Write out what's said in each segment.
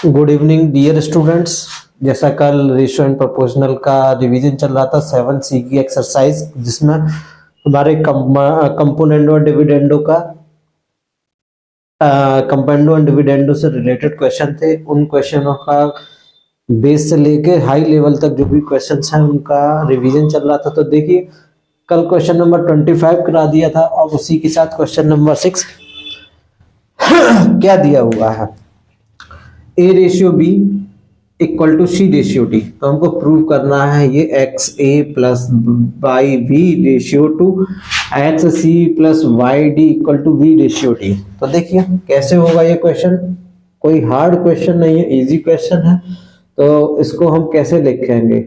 Good evening dear students. जैसा कल ratio and proportional का रिवीजन चल रहा था 7C की एक्सरसाइज, जिसमें हमारे कंपोनेंडो और डिविडेंडो का कंपोनेंडो और डिविडेंडो से रिलेटेड क्वेश्चन थे। उन क्वेश्चनों का बेस से लेके हाई लेवल तक जो भी क्वेश्चंस हैं उनका रिवीजन चल रहा था। तो देखिए, कल क्वेश्चन नंबर 25 करा दिया था और उसी के साथ क्वेश्चन नंबर 6 क्या दिया हुआ है, A ratio B equal to C ratio D। तो हमको प्रूव करना है ये XA plus y B ratio to XC plus y D equal to B ratio D। तो देखिए कैसे होगा ये क्वेश्चन, कोई हार्ड क्वेश्चन नहीं है, इजी क्वेश्चन है। तो इसको हम कैसे लिखेंगे,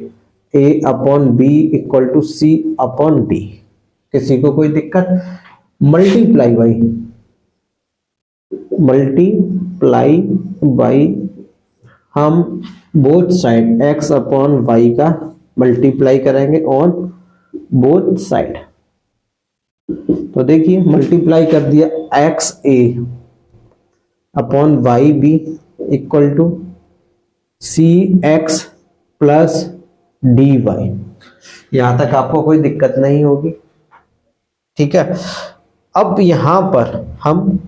A upon B equal to C upon D। किसी को कोई दिक्कत? मल्टीप्लाई बाई हम both side x upon y का मल्टीप्लाई करेंगे ऑन बोथ साइड। तो देखिए मल्टीप्लाई कर दिया x A upon y b equal to c x plus D y. यहां तक आपको कोई दिक्कत नहीं होगी, ठीक है। अब यहां पर हम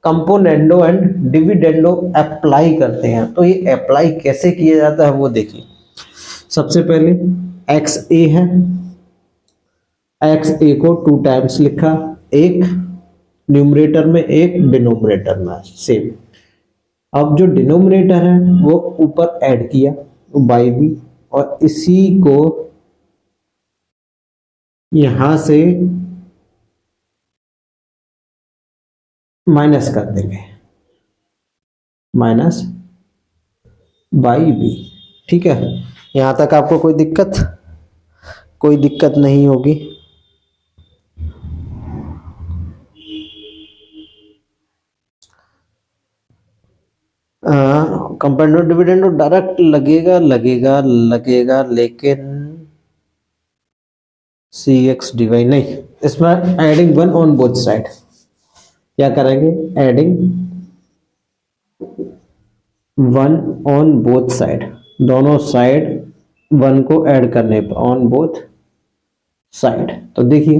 कंपोनेंडो एंड डिविडेंडो अप्लाई करते हैं। तो ये अप्लाई कैसे किया जाता है वो देखिए। सबसे पहले एक्स ए है, एक्स ए को 2 टाइम्स लिखा, एक न्यूमरेटर में एक डिनोमिनेटर में, सेम। अब जो डिनोमिनेटर है वो ऊपर ऐड किया बाई बी, और इसी को यहां से माइनस कर देंगे, माइनस बाई बी, ठीक है। यहां तक आपको कोई दिक्कत नहीं होगी। कंपाउंड डिविडेंड डायरेक्ट लगेगा, लेकिन सी एक्स डिवाई नहीं, इसमें एडिंग 1 ऑन बोथ साइड। क्या करेंगे, एडिंग 1 ऑन बोथ साइड, दोनों साइड 1 को ऐड करने पर ऑन बोथ साइड। तो देखिए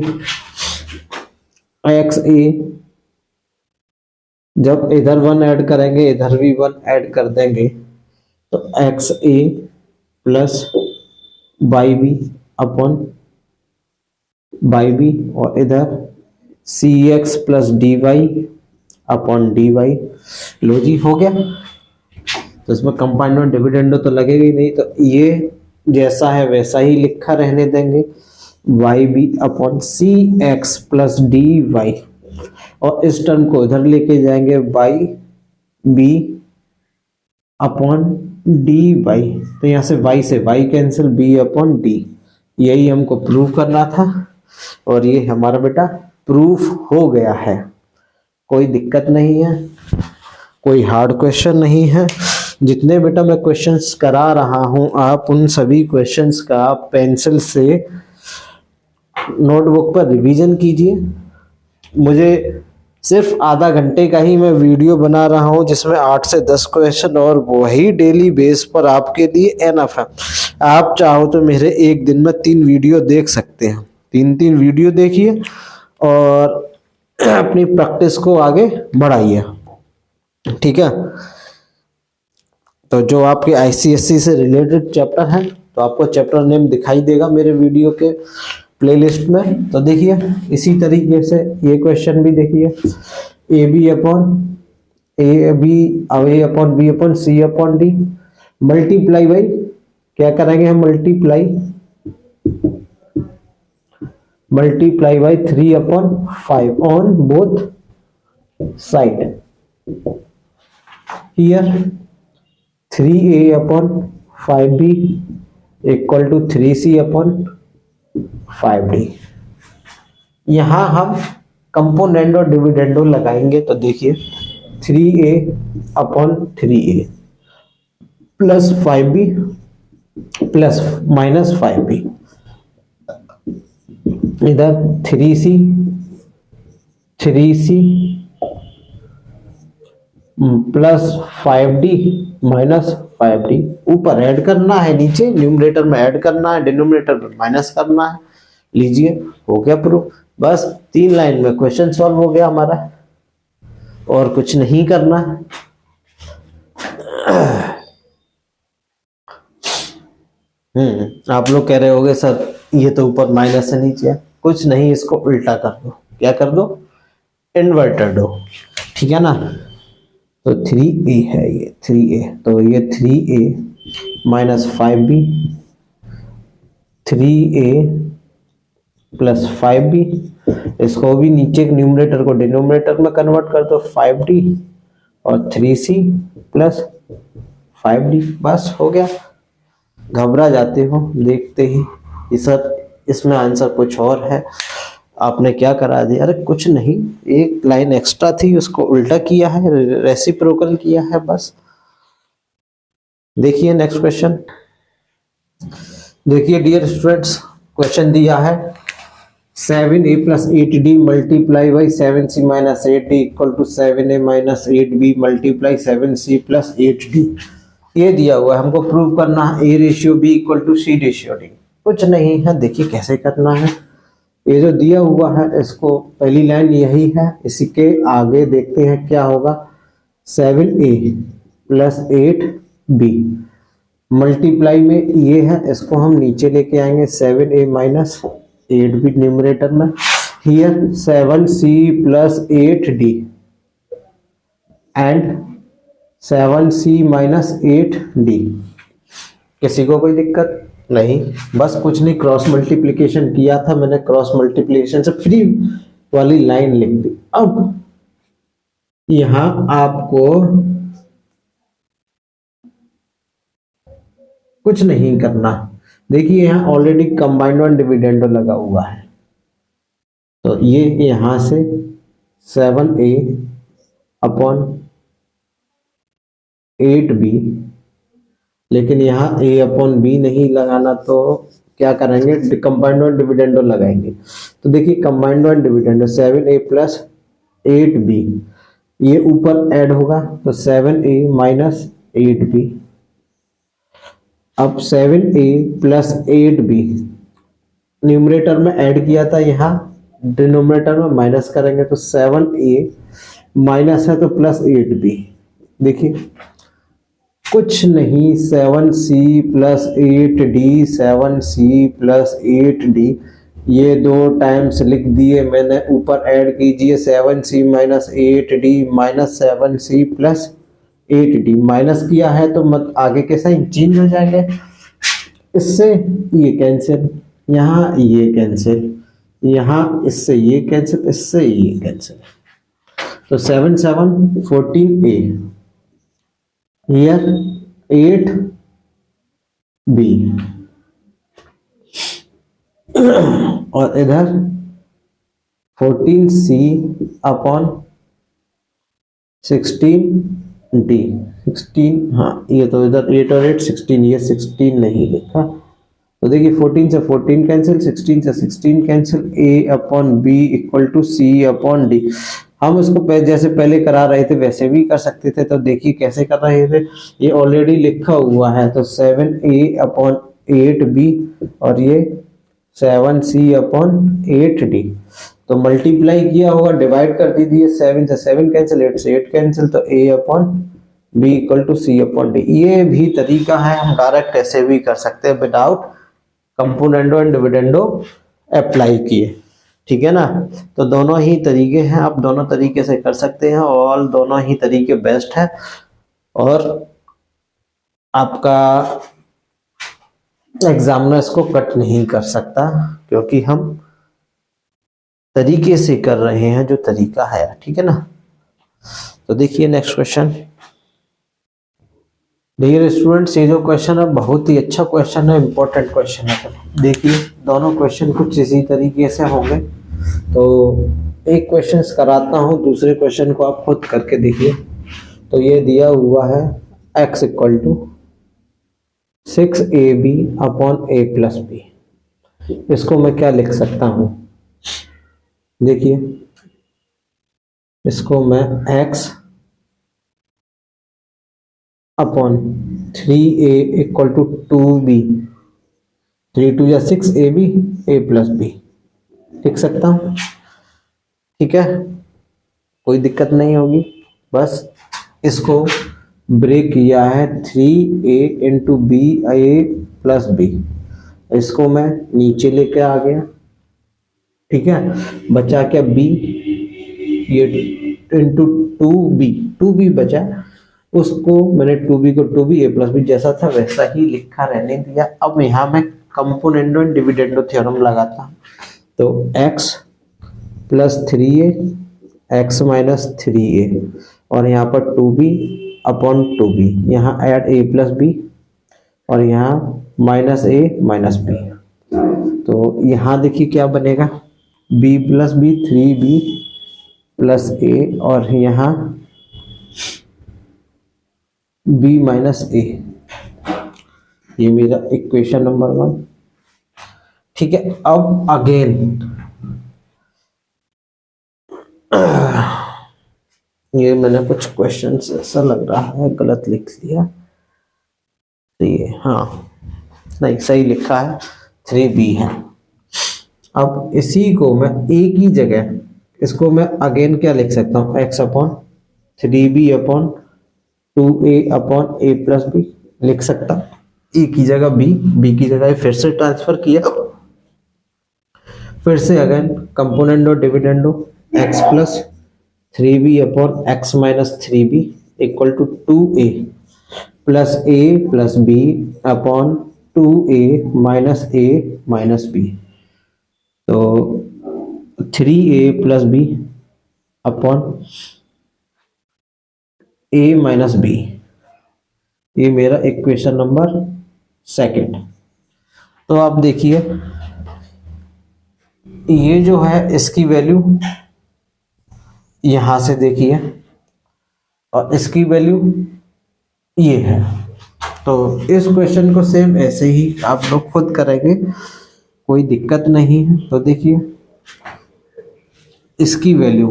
एक्स ए, जब इधर 1 ऐड करेंगे इधर भी 1 ऐड कर देंगे, तो X A plus by B upon by B, और इधर C x plus D Y upon D Y. लो जी, हो गया। तो इसमें कंपाउंड और डिविडेंडो तो लगेगा ही नहीं, तो ये जैसा है वैसा ही लिखा रहने देंगे, y b upon c x plus D y, और इस टर्म को इधर लेके जाएंगे by B upon D y. तो यहां से y cancel, b upon d. यही हमको प्रूव करना था और ये हमारा बेटा प्रूफ हो गया है। कोई दिक्कत नहीं है, कोई हार्ड क्वेश्चन नहीं है। जितने बेटा मैं क्वेश्चंस करा रहा हूं, आप उन सभी क्वेश्चंस का पेंसिल से नोटबुक पर रिवीजन कीजिए। मुझे सिर्फ आधा घंटे का ही मैं वीडियो बना रहा हूं, जिसमें 8 से 10 क्वेश्चन, और वही डेली बेस पर आपके लिए एनफ है। आप चाहो तो मेरे एक दिन में 3 वीडियो देख सकते हैं। 3 वीडियो देखिए और अपनी प्रैक्टिस को आगे बढ़ाइए, ठीक है। तो जो आपके आईसीएससी से रिलेटेड चैप्टर हैं, तो आपको चैप्टर नेम दिखाई देगा मेरे वीडियो के प्लेलिस्ट में। तो देखिए इसी तरीके से ये क्वेश्चन भी देखिए, a b upon b upon c upon d multiply by, क्या करेंगे हम, multiply by 3 upon 5 on both side. Here 3a upon 5b equal to 3c upon 5d। यहां हम कंपोनेंडो डिविडेंडो लगाएंगे। तो देखिए 3a upon 3a plus 5b plus minus 5b, इधर 3c plus 5d minus 5d, ऊपर ऐड करना है, नीचे न्यूमरेटर में ऐड करना है, डिनोमिनेटर में माइनस करना है। लीजिए, हो गया प्रूफ। बस 3 लाइन में क्वेश्चन सॉल्व हो गया हमारा, और कुछ नहीं करना है। आप लोग कह रहे होगे सर ये तो ऊपर माइनस है नीचे है। कुछ नहीं, इसको उल्टा कर दो। क्या कर दो? इन्वर्टर दो, ठीक है ना। तो 3a है ये, 3a, तो ये 3a minus 5b, 3a plus 5b, इसको भी नीचे न्यूमरेटर को डिनोमिनेटर में कन्वर्ट कर दो, 5d और 3c प्लस 5d। बस हो गया। घबरा जाते हो देखते ही कि सर इसमें आंसर कुछ और है, आपने क्या करा दिया। अरे कुछ नहीं, एक लाइन एक्स्ट्रा थी, उसको उल्टा किया है, रेसिप्रोकल किया है, बस। देखिए नेक्स्ट क्वेश्चन। देखिए डियर स्टूडेंट्स, क्वेश्चन दिया है 7a plus 8d multiply by 7c minus 8d equal to 7a minus 8b multiply 7c plus 8d। ये दिया हुआ है, हमको प्रूव करना है a ratio b equal to c ratio d। कुछ नहीं है, देखिए कैसे करना है। ये जो दिया हुआ है, इसको पहली लाइन यही है, इसी के आगे देखते हैं क्या होगा। 7a प्लस 8b मल्टीप्लाई में ये है, इसको हम नीचे लेके आएंगे, 7a माइनस 8b न्यूमरेटर में। Here 7c plus 8d and 7c minus 8d। किसी को कोई दिक्कत नहीं? बस कुछ नहीं, क्रॉस मल्टीप्लिकेशन किया था मैंने, क्रॉस मल्टीप्लिकेशन से फ्री वाली लाइन लिख दी। अब यहां आपको कुछ नहीं करना। देखिए यहां ऑलरेडी कंबाइंड वन डिविडेंडो लगा हुआ है, तो ये यहां से 7a अपॉन 8b, लेकिन यहाँ a अपॉन b नहीं लगाना, तो क्या करेंगे? कंबाइंड वन डिविडेंडो लगाएंगे। तो देखिए combined one dividendo 7a plus 8b, ये ऊपर ऐड होगा, तो 7a माइनस 8b। अब 7a प्लस 8b न्यूमरेटर में ऐड किया था, यहाँ डिनोमिनेटर में माइनस करेंगे, तो 7a माइनस है तो प्लस 8b। देखिए कुछ नहीं, 7c plus 8d, 7c plus 8d, ये 2 टाइम्स लिख दिए मैंने। ऊपर ऐड कीजिए 7c minus 8d minus 7c plus 8d। Minus किया है तो मत आगे के साइन चेंज हो जाएंगे, इससे ये कैंसिल, यहाँ ये कैंसिल, यहाँ इससे ये कैंसिल, इससे ये कैंसिल। तो 7 7 14a, हियर 8b और इधर 14c अपॉन 16d। 16, हाँ ये तो इधर 8 और 8 16, ये 16 नहीं लिखा। तो देखिए 14 से 14 कैंसिल, 16 से 16 cancel, a upon B equal to c upon d. हम इसको जैसे पहले करा रहे थे वैसे भी कर सकते थे, तो देखिए कैसे कर रहे थे। ये ऑलरेडी लिखा हुआ है, तो 7a अपॉन 8b और ये 7c अपॉन 8d। तो मल्टीप्लाई किया होगा, डिवाइड कर दीजिए, 7 से 7 कैंसिल, 8 से 8 कैंसिल, तो a upon b equal to c upon d. ये भी तरीका है, हम डायरेक्ट ऐसे भी कर सकते हैं without componendo and dividendo apply किए, ठीक है ना। तो दोनों ही तरीके हैं, आप दोनों तरीके से कर सकते हैं, और दोनों ही तरीके बेस्ट है। और आपका एग्जामिनर इसको कट नहीं कर सकता, क्योंकि हम तरीके से कर रहे हैं जो तरीका है, ठीक है ना। तो देखिए नेक्स्ट क्वेश्चन। डियर स्टूडेंट्स, ये जो क्वेश्चन है बहुत ही अच्छा क्वेश्चन है, इंपॉर्टेंट क्वेश्चन है। देखिए दोनों क्वेश्चन कुछ इसी तरीके से होंगे, तो एक क्वेश्चन कराता हूँ, दूसरे क्वेश्चन को आप खुद करके देखिए। तो ये दिया हुआ है x equal to 6ab upon a plus b. इसको मैं क्या लिख सकता हूँ? देखिए इसको मैं x upon 3a equal to 2b, 3 2 या 6ab, a प्लस बी लिख सकता हूँ। ठीक है, कोई दिक्कत नहीं होगी। बस इसको ब्रेक किया है 3a इंटू बी ए प्लस बी, इसको मैं नीचे लेके आ गया। ठीक है, बचा क्या b, ये इंटू 2b बचा, उसको मैंने 2b को 2b a प्लस बी जैसा था वैसा ही लिखा रहने दिया। अब यहाँ मैं कंपोनेंडो एंड डिविडेंडो थ्योरम लगाता हूँ। तो x plus 3a, x minus 3a, और यहाँ पर 2b अपॉन 2b, यहाँ ऐड a प्लस बी और यहाँ माइनस a माइनस b। तो यहाँ देखिए क्या बनेगा, b plus b, 3b plus a, और यहाँ b माइनस a, ये मेरा इक्वेशन नंबर 1। ठीक है, अब अगेन ये मैंने कुछ क्वेश्चन ऐसा लग रहा है गलत लिख लिया। तो ये हाँ नहीं सही लिखा है, 3b है। अब इसी को मैं a की जगह इसको मैं अगेन क्या लिख सकता हूँ, x upon 3b upon 2a upon a plus b लिख सकता हूँ। a की जगह b की जगह फिर से ट्रांसफर किया, फिर से again componendo dividendo, x plus 3b upon x minus 3b equal to 2a plus a plus b upon 2a minus a minus b। तो 3a plus b upon a minus b, ये मेरा equation number 2। तो आप देखिए ये जो है इसकी वैल्यू यहां से देखिए और इसकी वैल्यू ये है। तो इस क्वेश्चन को सेम ऐसे ही आप लोग खुद करेंगे, कोई दिक्कत नहीं है। तो देखिए इसकी वैल्यू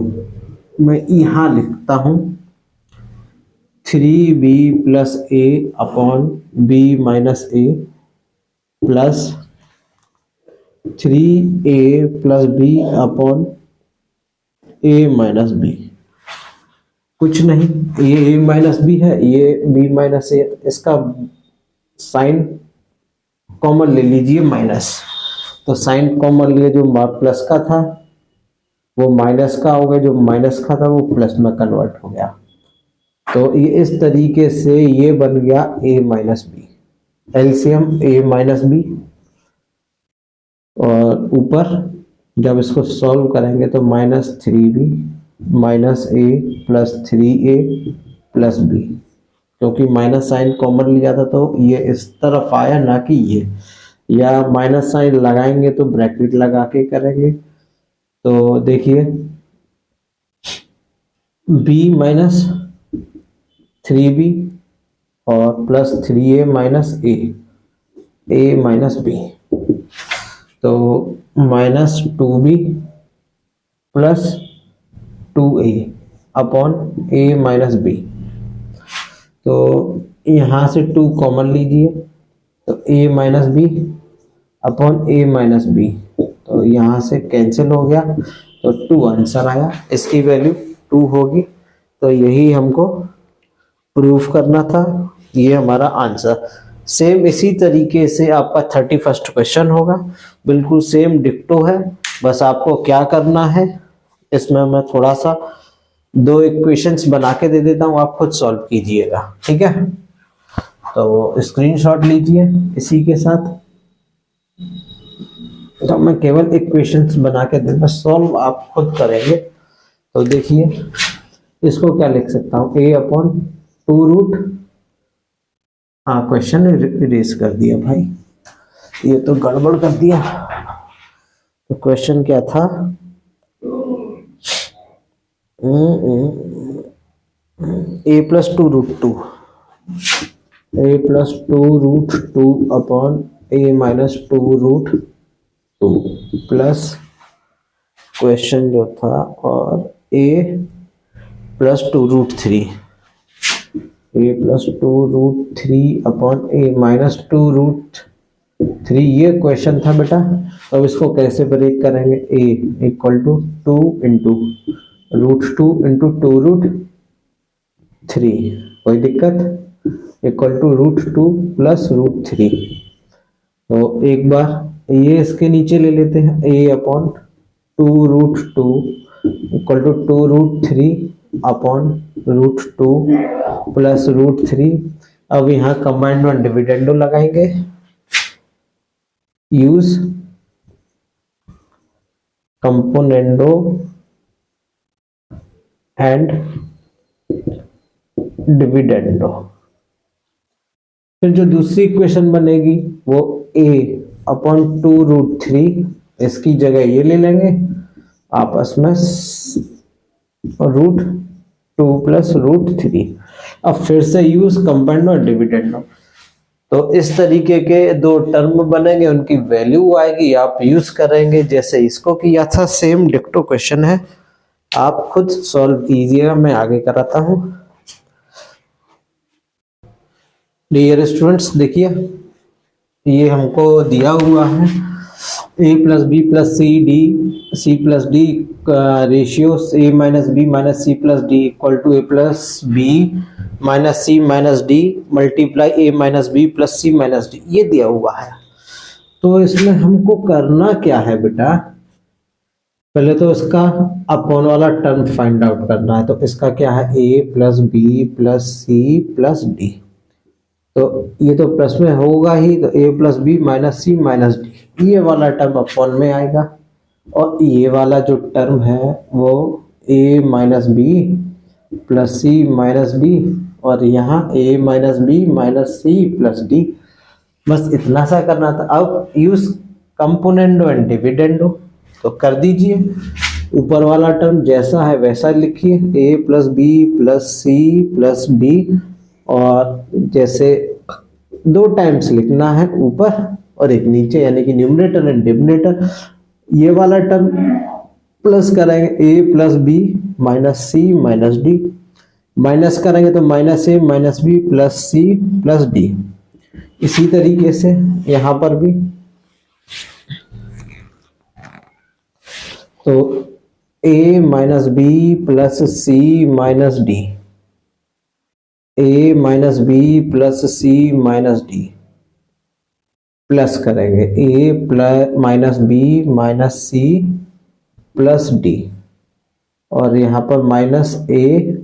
मैं यहाँ लिखता हूँ 3b plus a upon b minus a plus 3a plus b upon a minus b। कुछ नहीं, ये a माइनस b है, ये b माइनस a, इसका साइन कॉमन ले लीजिए माइनस। तो साइन कॉमन लिए, जो प्लस का था वो माइनस का हो गया, जो माइनस का था वो प्लस में कन्वर्ट हो गया। तो ये इस तरीके से ये बन गया a minus b, LCM a minus B, और ऊपर जब इसको सॉल्व करेंगे तो minus 3b minus a plus 3a plus b, क्योंकि माइनस साइन कॉमन लिया था तो ये इस तरफ आया ना कि ये, या माइनस साइन लगाएंगे तो ब्रैकेट लगा के करेंगे। तो देखिए b माइनस 3b और plus 3a minus a minus b, तो minus 2b plus 2a upon a minus b। तो यहाँ से 2 कॉमन लीजिए, तो a minus B upon a minus B, तो यहाँ से कैंसिल हो गया, तो 2 आंसर आया, इसकी वैल्यू 2 होगी। तो यही हमको प्रूफ करना था, ये हमारा आंसर। सेम इसी तरीके से आपका 31st क्वेश्चन होगा, बिल्कुल सेम डिक्टो है। बस आपको क्या करना है, इसमें मैं थोड़ा सा 2 इक्वेशंस बना के दे देता हूँ, आप खुद सॉल्व कीजिएगा। ठीक है, तो स्क्रीनशॉट लीजिए इसी के साथ। तो मैं केवल इक्वेशंस बना के देता, सॉल्व आप खुद करेंगे। तो देखिए इसको क्या लिख सकता हूँ, a अपॉन 2 रूट, हाँ क्वेश्चन इरेज कर दिया भाई, ये तो गड़बड़ कर दिया। तो क्वेश्चन क्या था, a plus 2 root 2, a plus 2 root 2 upon a minus 2 root 2 plus question जो था, और a plus 2 root 3, A plus 2√3 upon A minus 2√3, ये क्वेश्चन था बेटा। तो अब इसको कैसे ब्रेक करेंगे, ए इक्वल टू 2 इंटू √2 इंटू 2√3, कोई दिक्कत, इक्वल टू √2 प्लस √3। तो एक बार ये इसके नीचे ले लेते हैं, A upon 2√2 equal to 2√3 upon √2 plus √3। अब यहाँ कंबाइंड वन डिविडेंडो लगाएंगे, यूज कंपोनेंडो एंड डिविडेंडो। फिर जो दूसरी इक्वेशन बनेगी वो a अपॉन 2√3, इसकी जगह ये ले लेंगे आपस में √2 प्लस √3। अब फिर से यूज कंपाउंड और डिविडेंड। तो इस तरीके के दो टर्म बनेंगे, उनकी वैल्यू आएगी, आप यूज करेंगे जैसे इसको किया था, सेम डिक्टो क्वेश्चन है, आप खुद सॉल्व कीजिएगा, मैं आगे कराता हूं। डियर स्टूडेंट्स देखिए, ये हमको दिया हुआ है a plus B plus C plus D ratio a minus B minus C plus D equal to a plus B minus C minus D multiply a minus B plus C minus D, ये दिया हुआ है। तो इसमें हमको करना क्या है बेटा, पहले तो इसका अपॉन वाला टर्म फाइंड आउट करना है। तो इसका क्या है, a plus B plus C plus D, तो ये तो प्लस में होगा ही, तो a plus B minus C minus D, ये वाला टर्म अपॉन में आएगा, और ये वाला जो टर्म है वो a minus B plus C minus D, और यहाँ a minus B minus C plus D, बस इतना सा करना था। अब यूज कंपोनेंडो एंड डिविडेंडो, तो कर दीजिए, ऊपर वाला टर्म जैसा है वैसा लिखिए, a plus B plus C plus D, और जैसे दो टाइम्स लिखना है ऊपर और एक नीचे, यानी कि न्यूमरेटर एंड डिनोमिनेटर। ये वाला टर्म प्लस करेंगे a plus B minus C minus D, minus करेंगे तो minus a minus B plus C plus D. इसी तरीके से यहां पर भी, तो a minus B plus C minus D, a minus B plus C minus D, plus करेंगे a plus minus B minus C plus D, और यहां पर minus a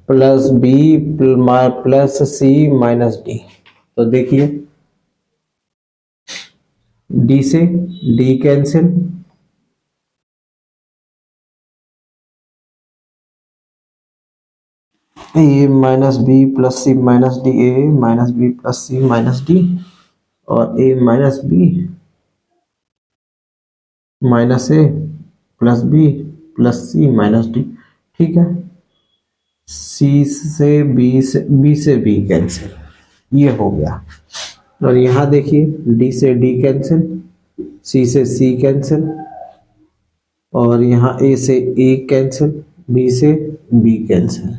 plus B plus C minus D. तो देखिए d से d cancel, ए minus B plus C minus D, ए minus B plus C minus D, और ए minus B minus ए plus B plus C minus D. ठीक है, सी से B cancel, ये हो गया। और यहाँ देखिए डी से डी कैंसिल, सी से सी कैंसिल, और यहाँ ए से ए कैंसिल, बी से बी कैंसिल।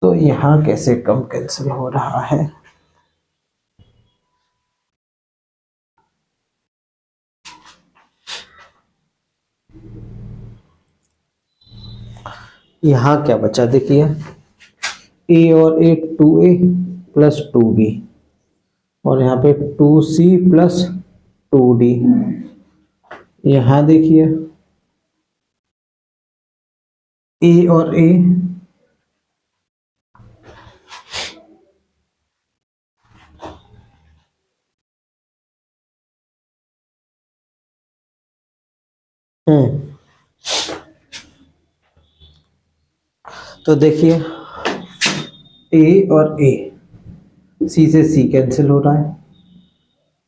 तो यहाँ कैसे कम कैंसिल हो रहा है, यहाँ क्या बचा देखिए, a और a 2a प्लस 2b, और यहाँ पे 2c प्लस 2d। यहाँ देखिए a और a तो देखिए a और a, c से c कैंसिल हो रहा है,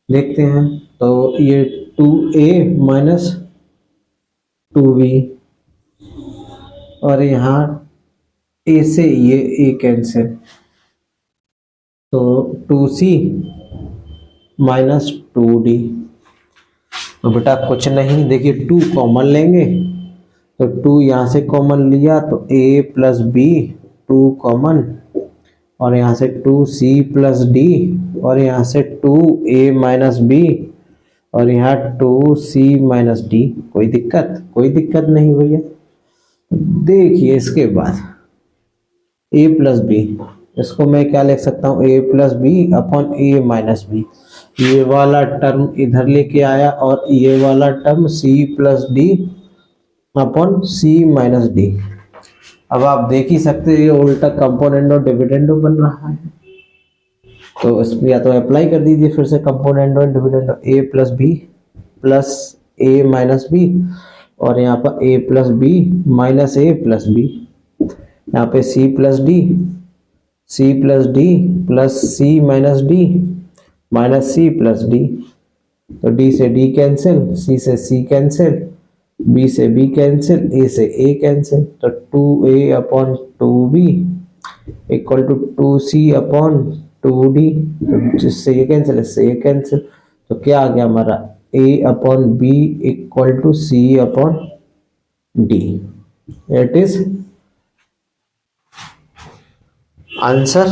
देखते हैं। तो ये 2a माइनस 2b, और यहाँ a से ये a कैंसिल, तो 2c माइनस 2d। तो बेटा कुछ नहीं, देखिए 2 कॉमन लेंगे तो 2 यहाँ से कॉमन लिया तो a प्लस बी 2 कॉमन, और यहाँ से 2c प्लस डी, और यहाँ से 2a माइनस बी, और यहाँ 2c माइनस डी। कोई दिक्कत नहीं भैया। देखिए इसके बाद a प्लस बी, इसको मैं क्या लिख सकता हूँ, a plus B upon a minus B. ये वाला टर्म इधर लेके आया और ये वाला term c plus D upon c minus D. अब आप देख ही सकते हैं ये उल्टा कंपोनेंडो डिविडेंडो बन रहा है, तो इसमें या तो अप्लाई कर दीजिए फिर से componendo and dividendo, a plus B plus a minus B, और यहाँ पर a plus B minus a plus B, यहाँ पे c plus D plus c minus D minus c plus D, तो d से d कैंसिल, c से c cancel, b से b cancel, a से a कैंसिल, तो 2a upon 2b equal to 2c upon 2d, तो जिससे ये cancel इससे ये कैंसिल, तो क्या आ गया हमारा a upon b equal to c upon d। It is answer.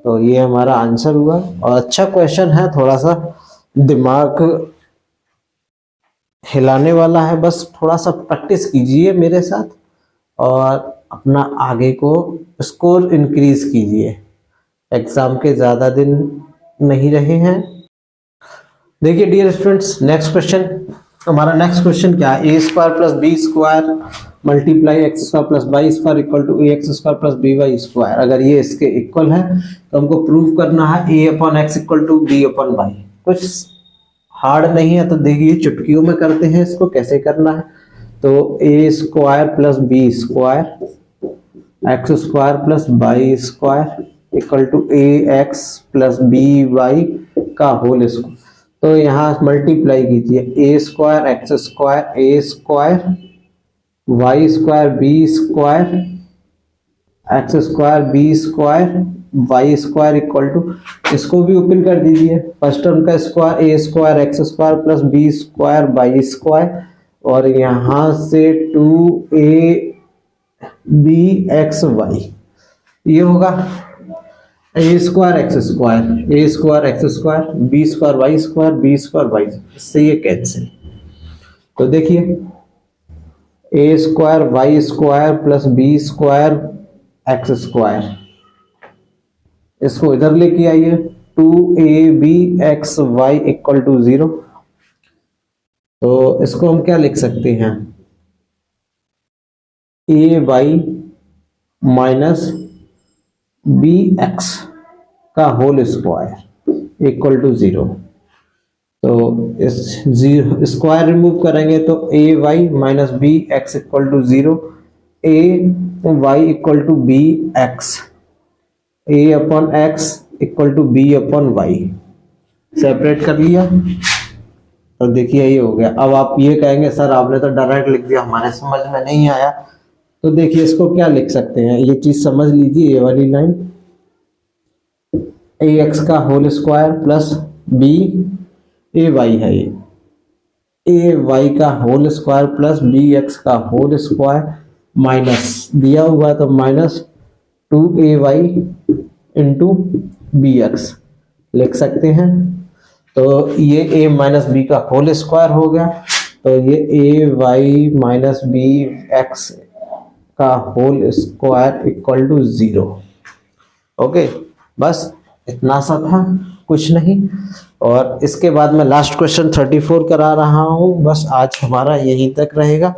तो ये हमारा आंसर हुआ, और अच्छा क्वेश्चन है, थोड़ा सा दिमाग हिलाने वाला है, बस थोड़ा सा प्रैक्टिस कीजिए मेरे साथ और अपना आगे को स्कोर इंक्रीज कीजिए। एग्जाम के ज़्यादा दिन नहीं रहे हैं। देखिए डियर स्टूडेंट्स, नेक्स्ट क्वेश्चन, हमारा नेक्स्ट क्वेश्चन क्या है, A square plus B square multiply X square plus Y square equal to A X square plus B Y square. अगर ये इसके इक्वल है तो हमको प्रूव करना है A upon X equal to B upon Y. कुछ हार्ड नहीं है, तो देखिए चुटकियों में करते हैं इसको, कैसे करना है। तो A square plus B square X square plus Y square equal to A X plus B Y का होल स्क्वायर। तो यहाँ मल्टीप्लाई कीजिए, A square X square A square Y square B square X square B square Y square equal to, इसको भी open कर दीजिए, first term का square A square X square plus B square Y square, और यहाँ से 2a B x Y, ये होगा A square X square B square Y square B square Y, इससे ये कैंसिल। तो देखिए A square Y square plus B square X square, इसको इधर लेके आइए, 2ab x Y equal to 0। तो इसको हम क्या लिख सकते हैं, A Y minus B X का होल स्क्वायर इक्वल टू 0। तो इस जीरो स्क्वायर रिमूव करेंगे तो A Y minus B X equal to 0, A Y equal to B X, A upon X equal to B upon Y, separate कर लिया। तो देखिए ये हो गया। अब आप ये कहेंगे सर आपने तो डायरेक्ट लिख दिया, हमारे समझ में नहीं आया। तो देखिए इसको क्या लिख सकते हैं, ये चीज समझ लीजिए, ये वाली लाइन ए एक्स का whole square plus B A Y है, ये ए वाई का whole square plus B X का होल स्क्वायर माइनस दिया हुआ तो minus 2a Y into B X लिख सकते हैं। तो ये a माइनस बी का होल स्क्वायर हो गया, तो ये a Y minus B X का whole square equal to 0। Okay, बस इतना सा था, कुछ नहीं। और इसके बाद मैं लास्ट क्वेश्चन 34 करा रहा हूँ, बस आज हमारा यहीं तक रहेगा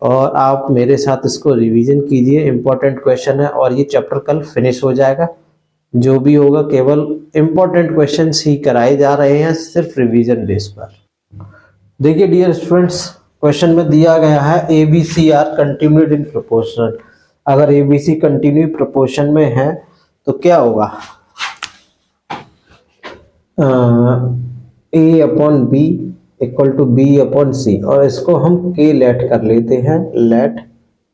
और आप मेरे साथ इसको रिवीजन कीजिए। इम्पोर्टेंट क्वेश्चन है और ये चैप्टर कल फिनिश हो जाएगा। जो भी होगा केवल इम्पोर्टेंट क्वेश्चंस ही कराए जा रहे हैं, सिर्फ रिवीजन बेस पर। देखिए डियर स्टूडेंट्स, क्वेश्चन में दिया गया है A B C are continued in proportion. अगर A B C continue proportion में है तो क्या होगा, A upon B equal to B upon C, और इसको हम के लेट कर लेते हैं, लेट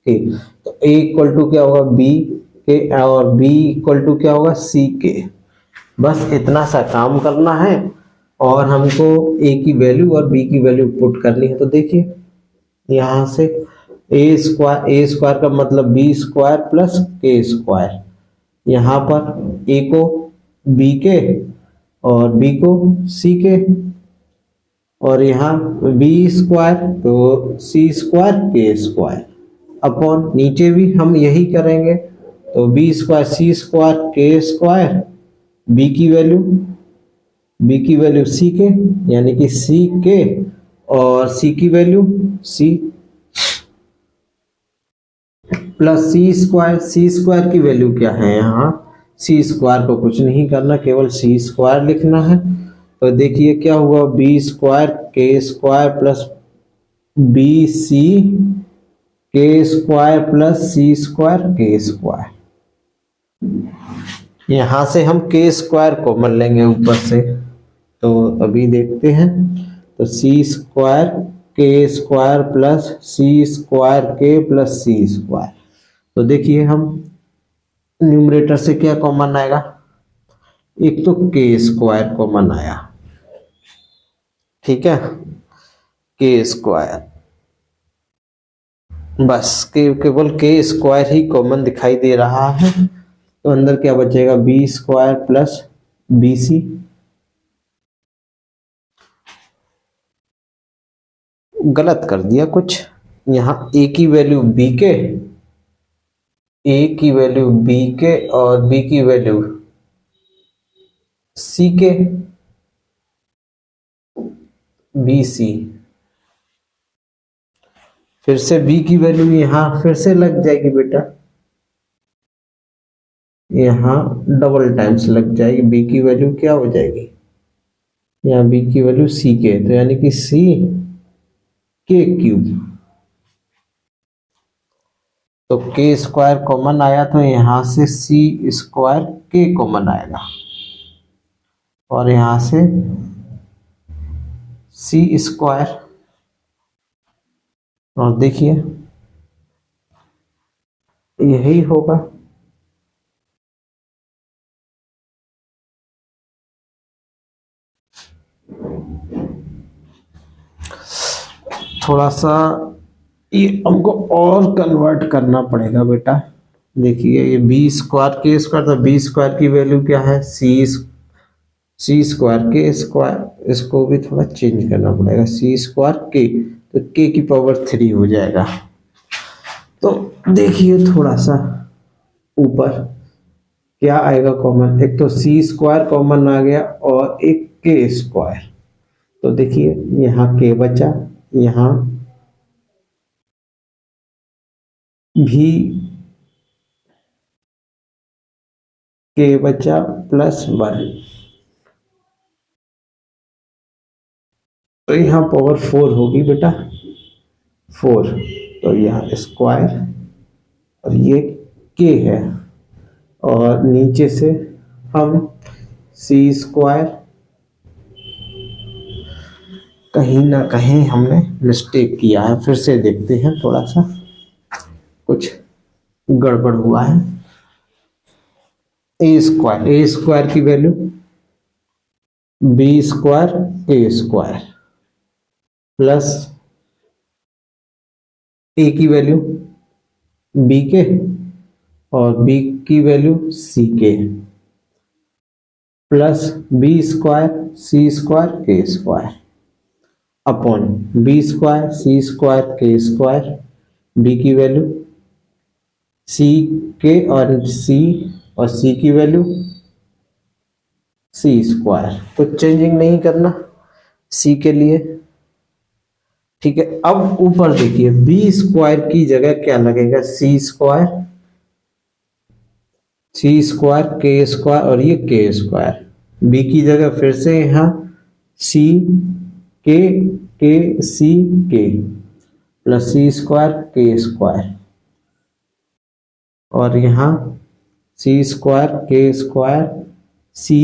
के। तो ए इक्वल टू क्या होगा बी के, और बी इक्वल टू क्या होगा सी के। बस इतना सा काम करना है और हमको ए की वैल्यू और बी की वैल्यू पुट करनी है। तो देखिए यहाँ से ए स्क्वायर का मतलब बी स्क्वायर प्लस के स्क्वायर, यहाँ पर ए को बी के और बी को सी के, और यहाँ बी स्क्वायर तो सी स्क्वायर के स्क्वायर अपॉन नीचे भी हम यही करेंगे। तो बी स्क्वायर सी स्क्वायर के स्क्वायर, बी की वैल्यू सी के यानी कि सी के, और सी की वैल्यू सी प्लस सी स्क्वायर की वैल्यू क्या है, यहाँ सी स्क्वायर को कुछ नहीं करना, केवल सी स्क्वायर लिखना है। तो देखिए क्या हुआ, बी स्क्वायर के स्क्वायर प्लस बी सी के स्क्वायर प्लस सी स्क्वायर के स्क्वायर। यहां से हम के स्क्वायर कॉमन लेंगे ऊपर से, तो अभी देखते हैं। तो सी स्क्वायर के स्क्वायर प्लस सी स्क्वायर के प्लस सी स्क्वायर। तो देखिए हम न्यूमरेटर से क्या कॉमन आएगा, एक तो के स्क्वायर कॉमन आया, ठीक है, के स्क्वायर, बस केवल के स्क्वायर ही कॉमन दिखाई दे रहा है। तो अंदर क्या बचेगा, B square plus B C, गलत कर दिया कुछ, यहाँ ए की वैल्यू बी के, ए की वैल्यू बी के और बी की वैल्यू सी के, बी सी, फिर से बी की वैल्यू यहां फिर से लग जाएगी बेटा, यहां डबल टाइम्स लग जाएगी, बी की वैल्यू क्या हो जाएगी, यहाँ बी की वैल्यू सी के, तो यानी कि सी के क्यूब। तो के स्क्वायर कॉमन आया तो यहां से सी स्क्वायर के कॉमन आएगा, और यहां से सी स्क्वायर, और देखिए यही होगा। थोड़ा सा ये हमको और कन्वर्ट करना पड़ेगा बेटा। देखिए ये बी स्क्वायर के स्क्वायर, तो बी स्क्वायर की वैल्यू क्या है, सी स्क्वायर के स्क्वायर, इसको भी थोड़ा चेंज करना पड़ेगा, सी स्क्वायर के, तो के की पावर 3 हो जाएगा। तो देखिए थोड़ा सा ऊपर क्या आएगा कॉमन, एक तो सी स्क्वायर कॉमन आ गया और एक के स्क्वायर। तो देखिए यहाँ के बचा, यहाँ भी के बचा प्लस 1, तो यहाँ पावर 4 होगी बेटा, 4, तो यहाँ स्क्वायर और ये के है, और नीचे से हम सी स्क्वायर, कहीं ना कहीं हमने मिस्टेक किया है, फिर से देखते हैं, थोड़ा सा कुछ गड़बड़ हुआ है। ए स्क्वायर की वैल्यू बी स्क्वायर के स्क्वायर प्लस ए की वैल्यू बी के और बी की value C K, plus B square सी स्क्वायर के स्क्वायर अपॉन बी स्क्वायर सी स्क्वायर के स्क्वायर, बी की वैल्यू सी के और सी की वैल्यू सी स्क्वायर, तो चेंजिंग नहीं करना सी के लिए, ठीक है। अब ऊपर देखिए बी स्क्वायर की जगह क्या लगेगा, सी स्क्वायर के स्क्वायर और ये के स्क्वायर, बी की जगह फिर से यहाँ सी के सी के प्लस सी स्क्वायर के स्क्वायर, और यहाँ सी स्क्वायर के स्क्वायर सी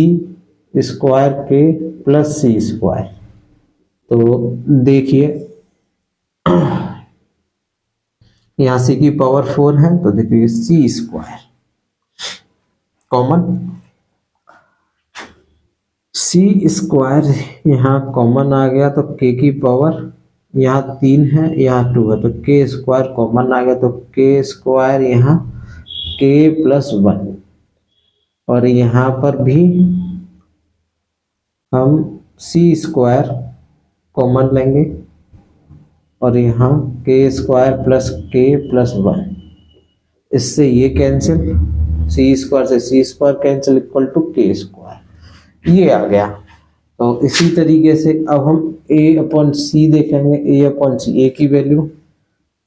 स्क्वायर के प्लस सी स्क्वायर। तो देखिए यहाँ सी की पावर 4 है, तो देखिए सी स्क्वायर कॉमन, सी स्क्वायर यहाँ कॉमन आ गया तो के की पावर यहाँ 3 है, यहाँ 2 है, तो के स्क्वायर कॉमन आ गया तो के स्क्वायर यहाँ के प्लस 1, और यहाँ पर भी हम सी स्क्वायर कॉमन लेंगे और यहाँ के स्क्वायर प्लस के प्लस 1, इससे ये कैंसिल, सी स्क्वायर से सी स्क्वायर कैंसिल इक्वल टू के स्क्वायर, ये आ गया। तो इसी तरीके से अब हम ए अपॉन सी देखेंगे, ए अपॉन सी, ए की वैल्यू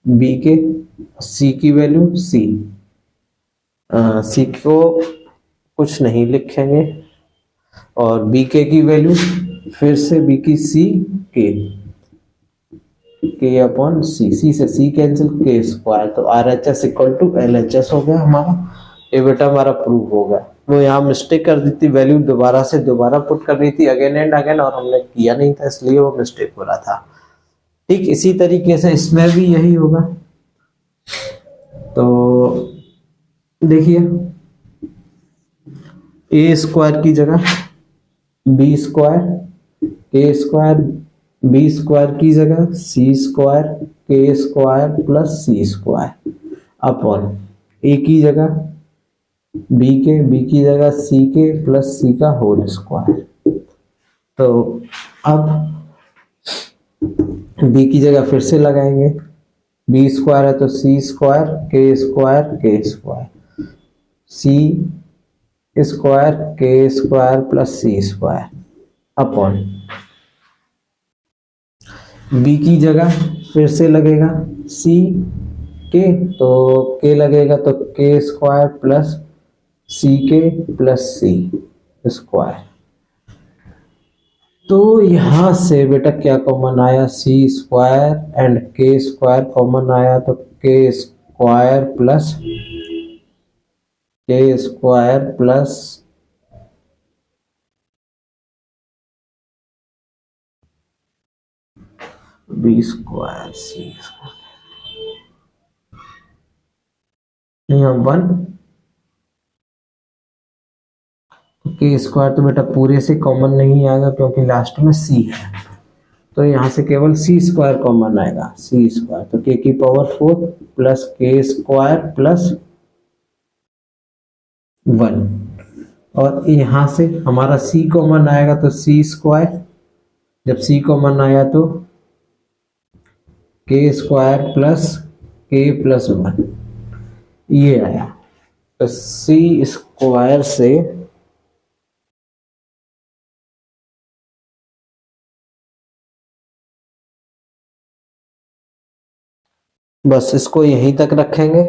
बी के, सी की वैल्यू सी, सी को कुछ नहीं लिखेंगे, और बी के की वैल्यू फिर से बी की सी के अपॉन सी, सी से सी कैंसिल, के स्क्वायर, तो R H S equal to L H S हो गया हमारा। ये बेटा हमारा प्रूव हो गया। वो यहाँ मिस्टेक कर दी थी, वैल्यू दोबारा से दोबारा पुट कर रही थी अगेन एंड अगेन, और हमने किया नहीं था इसलिए वो मिस्टेक हो रहा था। ठीक इसी तरीके से इसमें भी यही होगा। तो देखिए ए स्क्वायर की जगह बी स्क्वायर, के स्क्वायर, बी स्क्वायर की जगह सी स्क्वायर, के स्क्वायर प्लस सी स्क्वायर अपॉन ए की जगह बी के, बी की जगह सी के प्लस सी का होल स्क्वायर। तो अब बी की जगह फिर से लगाएंगे, बी स्क्वायर है तो सी स्क्वायर, के स्क्वायर, सी स्क्वायर के स्क्वायर प्लस सी स्क्वायर अपॉन बी की जगह फिर से लगेगा सी के, तो के लगेगा तो के स्क्वायर प्लस सी के प्लस सी स्क्वायर। तो यहां से बेटा क्या कॉमन आया, सी स्क्वायर एंड के स्क्वायर कॉमन आया, तो के स्क्वायर प्लस बी स्क्वायर सी स्क्वायर, यहाँ 1, के स्क्वायर तो बेटा पूरे से कॉमन नहीं आएगा क्योंकि लास्ट में सी है, तो यहाँ से केवल सी स्क्वायर कॉमन आएगा, सी स्क्वायर, तो के की पावर 4 प्लस के स्क्वायर प्लस 1, और यहाँ से हमारा सी कॉमन आएगा तो सी स्क्वायर, जब सी कॉमन आया तो के स्क्वायर प्लस के प्लस 1, ये आया। तो सी स्क्वायर से बस इसको यहीं तक रखेंगे,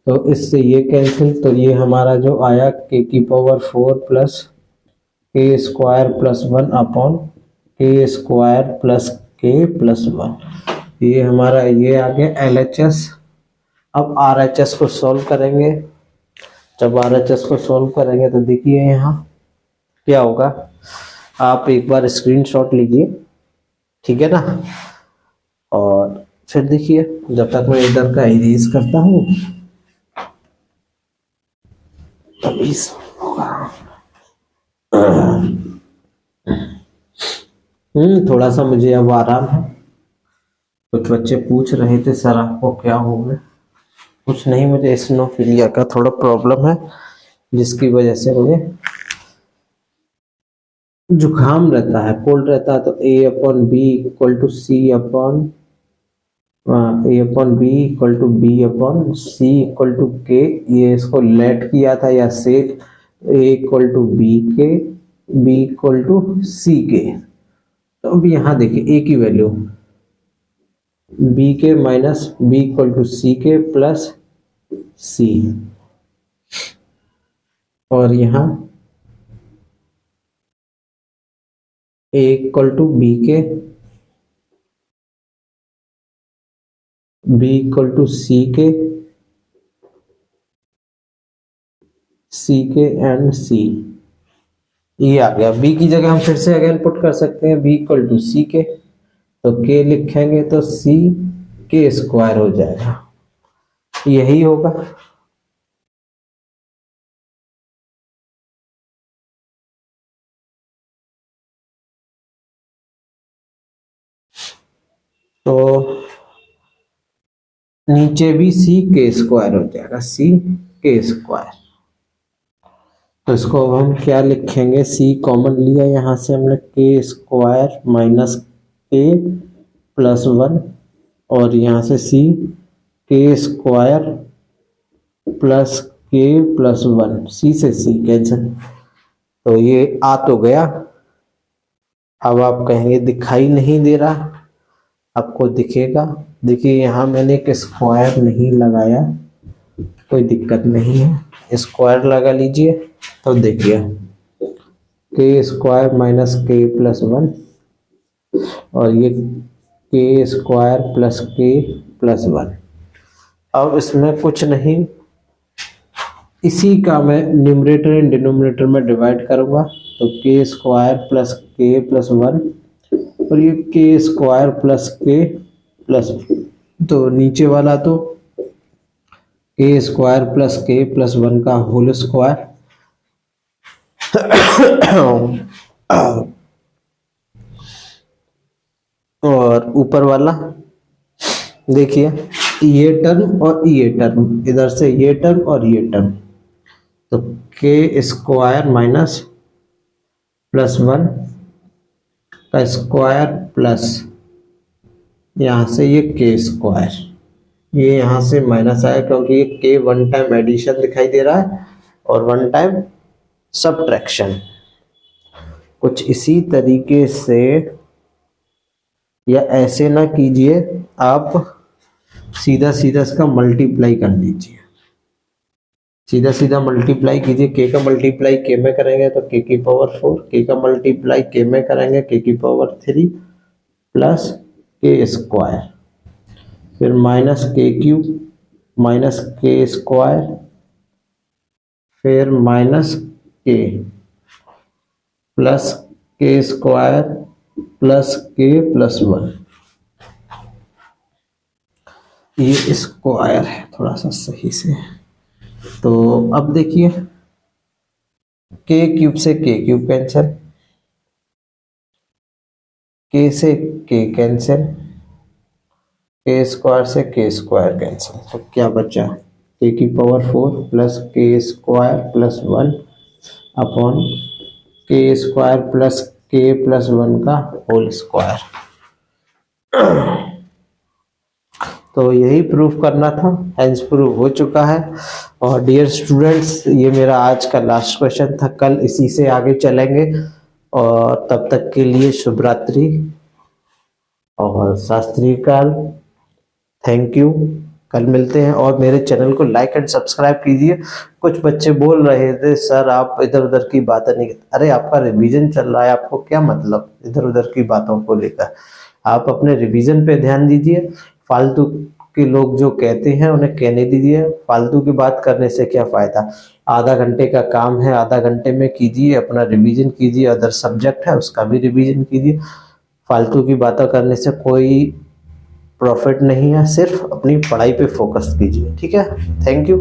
तो इससे ये कैंसिल, तो ये हमारा जो आया के की पावर 4 प्लस के स्क्वायर प्लस 1 अपॉन के स्क्वायर प्लस के प्लस 1, ये हमारा ये आ गया एल एच एस। अब आर एच एस को सॉल्व करेंगे, जब आर एच एस को सॉल्व करेंगे तो देखिए यहाँ क्या होगा, आप एक बार स्क्रीनशॉट लीजिए, ठीक है ना, और फिर देखिए जब तक मैं इधर का इरेज करता हूँ तभी होगा। थोड़ा सा मुझे अब आराम है। कुछ बच्चे पूछ रहे थे सर आपको क्या हो गया, कुछ नहीं, मुझे एसिनोफिलिया का थोड़ा प्रॉब्लम है जिसकी वजह से मुझे जुकाम रहता है, कोल्ड रहता है, तो A upon B equal to C upon A upon B equal to B upon C equal to K, ये इसको लेट किया था या set, A equal to B K, B equal to C K. तो अब यहाँ देखिए ए की value B K minus B equal to C K plus C, और यहाँ A equal to B K, B equal to C K and सी, ये आ गया। B की जगह हम फिर से अगेन पुट कर सकते हैं B equal to C K, तो के लिखेंगे तो सी के स्क्वायर हो जाएगा, यही होगा। नीचे भी सी के स्क्वायर हो जाएगा, सी के स्क्वायर। तो इसको अब हम क्या लिखेंगे, सी कॉमन लिया यहाँ से हमने, के स्क्वायर माइनस के प्लस वन, और यहाँ से सी के स्क्वायर प्लस के प्लस वन, सी से सी कैंसिल, तो ये आ तो गया। अब आप कहेंगे दिखाई नहीं दे रहा, आपको दिखेगा। देखिए यहाँ मैंने एक स्क्वायर नहीं लगाया, कोई दिक्कत नहीं है, स्क्वायर लगा लीजिए। तो देखिए के स्क्वायर माइनस के प्लस वन, और ये के स्क्वायर प्लस के प्लस वन। अब इसमें कुछ नहीं, इसी का मैं न्यूमरेटर एंड डिनोमिनेटर में डिवाइड करूंगा। तो के स्क्वायर प्लस के प्लस वन, और ये के स्क्वायर प्लस के प्लस, तो नीचे वाला तो के स्क्वायर प्लस के प्लस वन का होल स्क्वायर, और ऊपर वाला देखिए ये टर्म और ये टर्म, इधर से ये टर्म और ये टर्म, तो के स्क्वायर माइनस प्लस वन का स्क्वायर प्लस यहाँ से ये के स्क्वायर, ये यहाँ से माइनस आया क्योंकि ये के वन टाइम एडिशन दिखाई दे रहा है और वन टाइम सबट्रैक्शन। कुछ इसी तरीके से, या ऐसे ना कीजिए, आप सीधा सीधा इसका मल्टीप्लाई कर दीजिए, सीधा सीधा मल्टीप्लाई कीजिए। के का मल्टीप्लाई के में करेंगे तो के की पावर 4, के का मल्टीप्लाई के में करेंगे के की पावर 3 प्लस के स्क्वायर, फिर माइनस के क्यूब माइनस के स्क्वायर, फिर माइनस के प्लस के स्क्वायर प्लस के प्लस वन। ये स्क्वायर है थोड़ा सा सही से। तो अब देखिए के क्यूब से के क्यूब कैंसिल, के से के कैंसिल, के स्क्वायर से के स्क्वायर कैंसिल, तो क्या बचा, के की पावर 4 प्लस के स्क्वायर प्लस वन अपॉन के स्क्वायर प्लस के प्लस वन का होल स्क्वायर। तो यही प्रूफ करना था, हेंस प्रूफ हो चुका है। और डियर स्टूडेंट्स, ये मेरा आज का लास्ट क्वेश्चन था, कल इसी से आगे चलेंगे। और तब तक के लिए शुभ रात्रि और शास्त्री काल, थैंक यू। कल मिलते हैं, और मेरे चैनल को लाइक एंड सब्सक्राइब कीजिए। कुछ बच्चे बोल रहे थे सर आप इधर उधर की बातें नहीं करते। अरे आपका रिवीजन चल रहा है, आपको क्या मतलब इधर उधर की बातों को लेकर। आप अपने रिवीजन पे ध्यान दीजिए, फालतू के लोग जो कहते हैं उन्हें कहने दीजिए। फालतू की बात करने से क्या फायदा, आधा घंटे का काम है, आधा घंटे में कीजिए, अपना रिवीजन कीजिए, अदर सब्जेक्ट है उसका भी रिवीजन कीजिए। फालतू की बातें करने से कोई प्रॉफिट नहीं है, सिर्फ अपनी पढ़ाई पे फोकस कीजिए, ठीक है। Thank you.